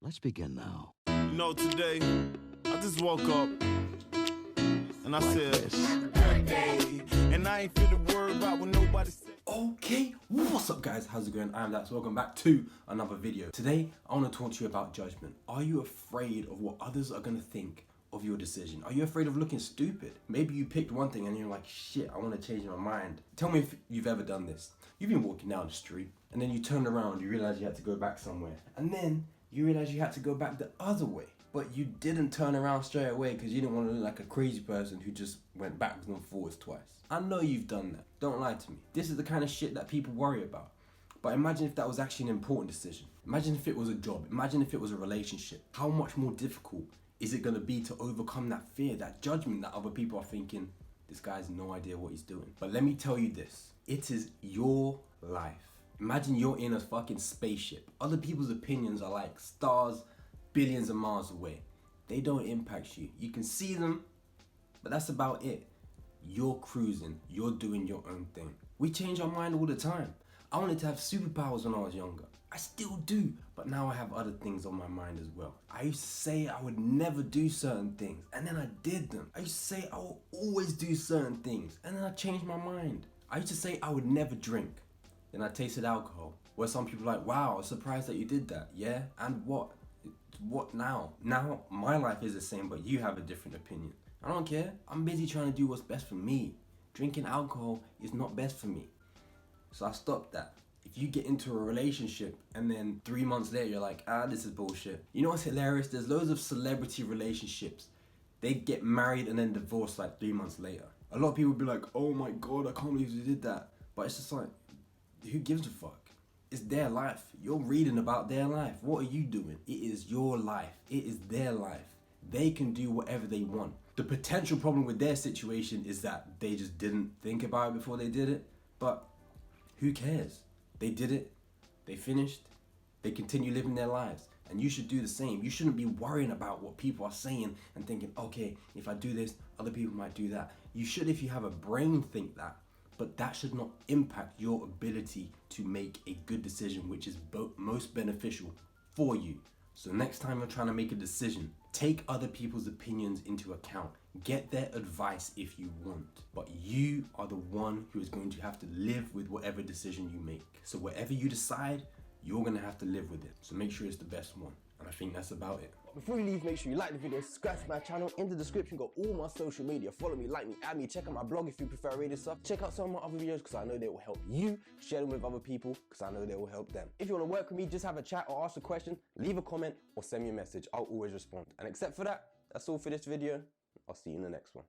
Let's begin now. You know, today, I just woke up and I Like said, this. good day. And I ain't feel to worry about what nobody said. Okay, what's up guys, how's it going? I'm Dax, welcome back to another video. Today, I want to talk to you about judgment. Are you afraid of what others are going to think of your decision? Are you afraid of looking stupid? Maybe you picked one thing and you're like, shit, I want to change my mind. Tell me if you've ever done this. You've been walking down the street and then you turned around, you realize you had to go back somewhere. And then you realize you had to go back the other way. But you didn't turn around straight away because you didn't want to look like a crazy person who just went backwards and forwards twice. I know you've done that. Don't lie to me. This is the kind of shit that people worry about. But imagine if that was actually an important decision. Imagine if it was a job. Imagine if it was a relationship. How much more difficult is it going to be to overcome that fear, that judgment that other people are thinking, this guy has no idea what he's doing. But let me tell you this. It is your life. Imagine you're in a fucking spaceship. Other people's opinions are like stars billions of miles away. They don't impact you. You can see them, but that's about it. You're cruising. You're doing your own thing. We change our mind all the time. I wanted to have superpowers when I was younger. I still do, but now I have other things on my mind as well. I used to say I would never do certain things, and then I did them. I used to say I will always do certain things, and then I changed my mind. I used to say I would never drink, then I tasted alcohol. Where some people are like, wow, I'm surprised that you did that. Yeah, and what? What now? Now my life is the same, but you have a different opinion. I don't care. I'm busy trying to do what's best for me. Drinking alcohol is not best for me. So I stopped that. If you get into a relationship and then 3 months later you're like, this is bullshit. You know what's hilarious? There's loads of celebrity relationships. They get married and then divorced like 3 months later. A lot of people be like, oh my God, I can't believe you did that. But it's just like, who gives a fuck? It's their life. You're reading about their life. What are you doing? It is your life. It is their life. They can do whatever they want. The potential problem with their situation is that they just didn't think about it before they did it. But who cares? They did it. They finished. They continue living their lives. And you should do the same. You shouldn't be worrying about what people are saying and thinking, okay, if I do this, other people might do that. You should, if you have a brain, think that. But that should not impact your ability to make a good decision, which is most beneficial for you. So next time you're trying to make a decision, take other people's opinions into account. Get their advice if you want. But you are the one who is going to have to live with whatever decision you make. So whatever you decide, you're going to have to live with it. So make sure it's the best one. And I think that's about it. Before you leave, make sure you like the video, subscribe to my channel. In the description, got all my social media. Follow me, like me, add me, check out my blog if you prefer reading stuff. Check out some of my other videos because I know they will help you. Share them with other people because I know they will help them. If you want to work with me, just have a chat or ask a question, leave a comment or send me a message. I'll always respond. And except for that, that's all for this video. I'll see you in the next one.